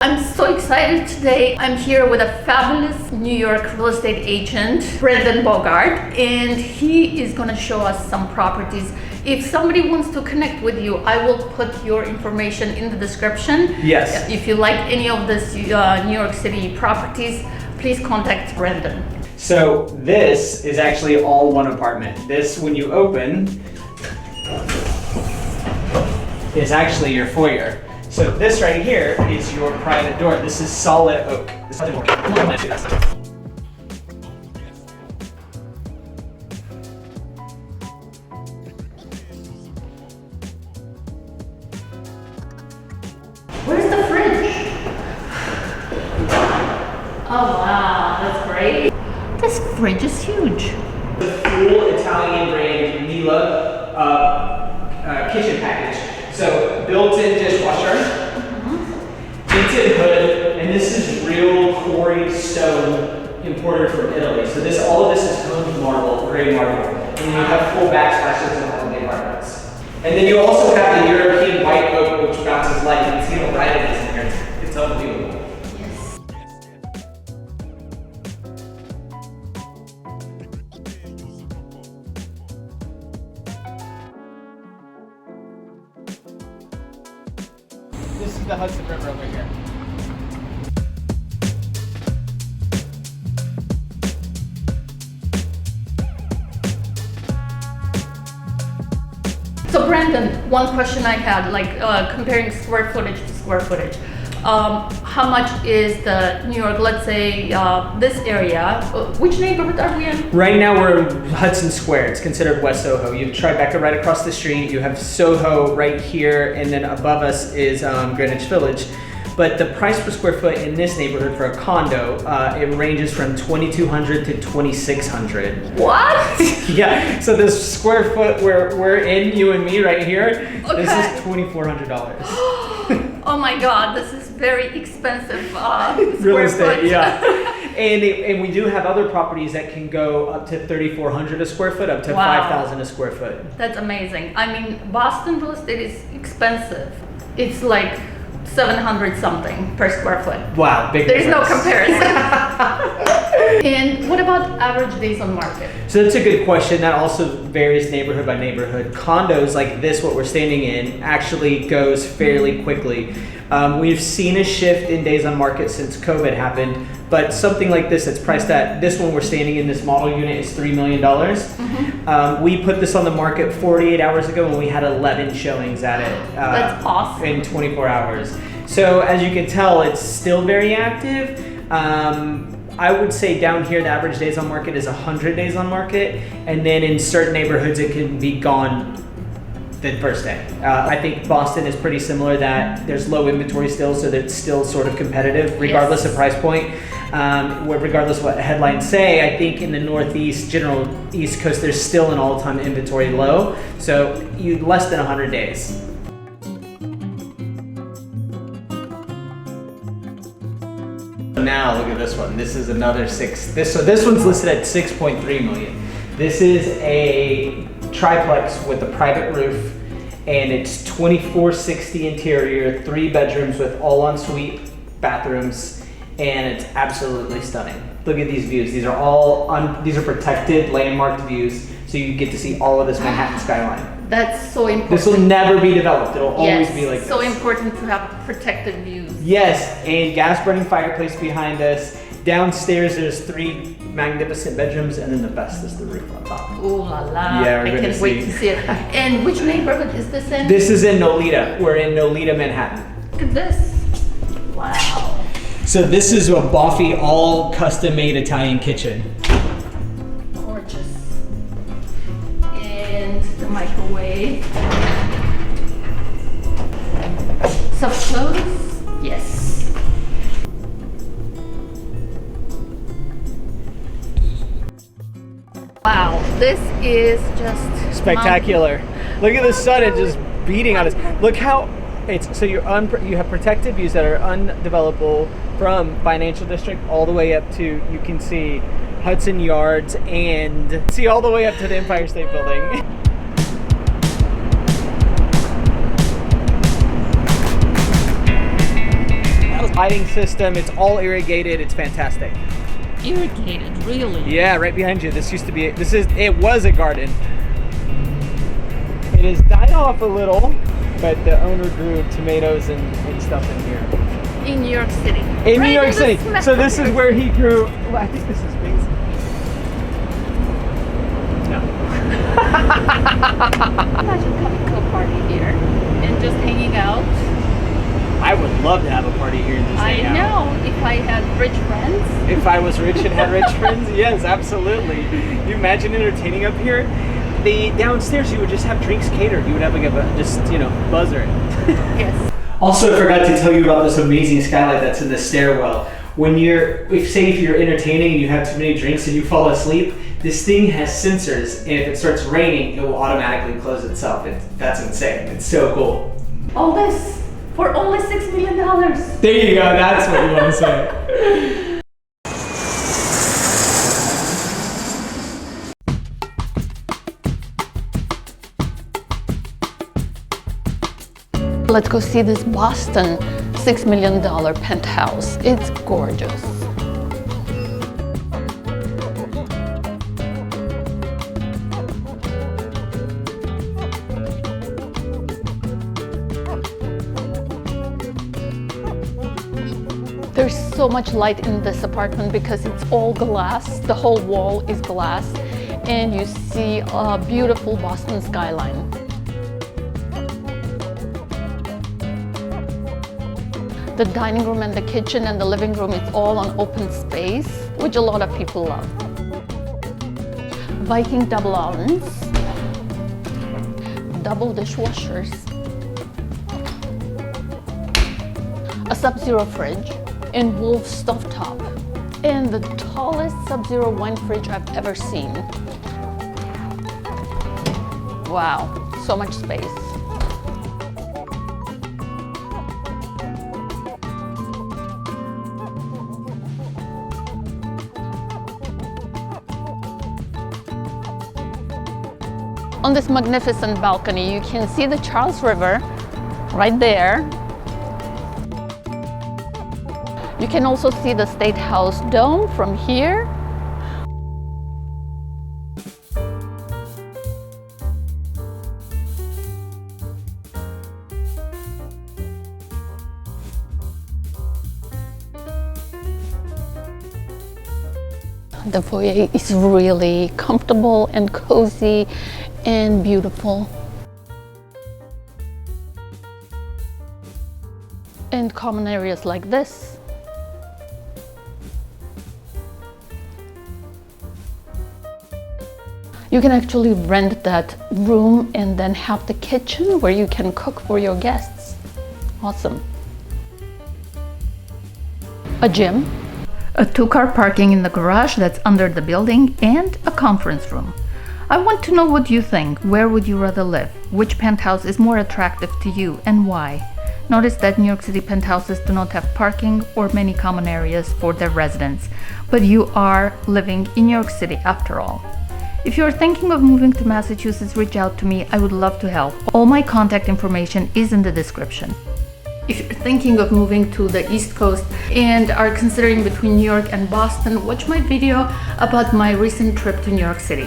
I'm so excited today. I'm here with a fabulous New York real estate agent, Brendan Bogart, and he is going to show us some properties. If somebody wants to connect with you, I will put your information in the description. Yes. If you like any of this New York City properties, please contact Brendan. So this is actually all one apartment. This, when you open, is actually your foyer. So this right here is your private door. This is solid oak. Where's the fridge? Oh wow, that's great. This fridge is huge. The full Italian brand Mila kitchen package. So built-in dishwasher, tinted hood, and this is real quarried stone imported from Italy. So this, all of this is toned marble, gray marble, and you have full backsplashes in all of the apartments. And then you also have the European white oak, which bounces light. You can see how bright it is in here. It's unbelievable. Yes. This is the Hudson River over here. So Brandon, one question I had, comparing square footage to square footage. How much is the New York, let's say this area, which neighborhood are we in? Right now we're in Hudson Square. It's considered West Soho. You have Tribeca right across the street. You have Soho right here, and then above us is Greenwich Village. But the price per square foot in this neighborhood for a condo, it ranges from $2,200 to $2,600. What? Yeah, so this square foot where we're in, you and me right here, Okay. This is $2,400. Oh my God, this is very expensive Real square estate, foot. yeah. And we do have other properties that can go up to $3,400 a square foot, up to Wow. $5,000 a square foot. That's amazing. I mean, Boston real estate is expensive. It's like 700 something per square foot. Wow, big There's no difference. comparison. And what about average days on market? So that's a good question. That also varies neighborhood by neighborhood. Condos like this, what we're standing in, actually goes fairly quickly. We've seen a shift in days on market since COVID happened, but something like this that's priced at, this one we're standing in, this model unit is $3 million. We put this on the market 48 hours ago and we had 11 showings at it. That's awesome. In 24 hours. So as you can tell, it's still very active. I would say down here, the average days on market is 100 days on market. And then in certain neighborhoods, it can be gone the first day. I think Boston is pretty similar, that there's low inventory still, so that it's still sort of competitive regardless of price point. Regardless of what headlines say, I think in the Northeast, general East Coast, there's still an all-time inventory low. So less than 100 days. Now look at this one. This is another this one's listed at 6.3 million. This is a triplex with a private roof, and it's 2460 interior, 3 bedrooms with all ensuite bathrooms, and it's absolutely stunning. Look at these views. These are these are protected, landmarked views, so you get to see all of this Manhattan skyline. That's so important. This will never be developed. It'll always be like this. So important to have protected views. Yes, and gas burning fireplace behind us. Downstairs there's 3 magnificent bedrooms, and then the best is the roof on top. Ooh la la. Yeah, we're I gonna can't wait to see it. And which neighborhood is this in? This is in Nolita. We're in Nolita, Manhattan. Look at this. Wow. So this is a Boffy all custom made Italian kitchen. Gorgeous. And the microwave. Soft clothes? Yes. Wow, this is just Spectacular. Look at the sun, it's just beating on us. Look how so you have protected views that are undevelopable from Financial District all the way up to, you can see Hudson Yards and see all the way up to the Empire State Building. lighting system. It's all irrigated. It's fantastic. Irrigated, really? Yeah, right behind you. It was a garden. It has died off a little, but the owner grew tomatoes and stuff in here. In New York City. In New York City. So this is where he grew. Well, I think this is big. No. Imagine coming to a party here and just hanging out. I would love to have a party here and just hang out. I know, if I had rich friends. If I was rich and had rich friends, yes, absolutely. You imagine entertaining up here? The downstairs, you would just have drinks catered. You would have like a buzzer. Yes. Also, I forgot to tell you about this amazing skylight that's in the stairwell. If you're entertaining and you have too many drinks and you fall asleep, this thing has sensors, and if it starts raining, it will automatically close itself. That's insane. It's so cool. All this for only $6 million. There you go. That's what you want to say. Let's go see this Boston $6 million penthouse. It's gorgeous. There's so much light in this apartment because it's all glass. The whole wall is glass, and you see a beautiful Boston skyline. The dining room and the kitchen and the living room is all on open space, which a lot of people love. Viking double ovens, double dishwashers, a Sub-Zero fridge, and Wolf stovetop, and the tallest Sub-Zero wine fridge I've ever seen. Wow, so much space. On this magnificent balcony, you can see the Charles River right there. You can also see the State House dome from here. The foyer is really comfortable and cozy and beautiful. And common areas like this. You can actually rent that room and then have the kitchen where you can cook for your guests. Awesome. A gym, a 2-car parking in the garage that's under the building, and a conference room. I want to know what you think. Where would you rather live? Which penthouse is more attractive to you and why? Notice that New York City penthouses do not have parking or many common areas for their residents, but you are living in New York City after all. If you're thinking of moving to Massachusetts, reach out to me. I would love to help. All my contact information is in the description. If you're thinking of moving to the East Coast and are considering between New York and Boston, watch my video about my recent trip to New York City.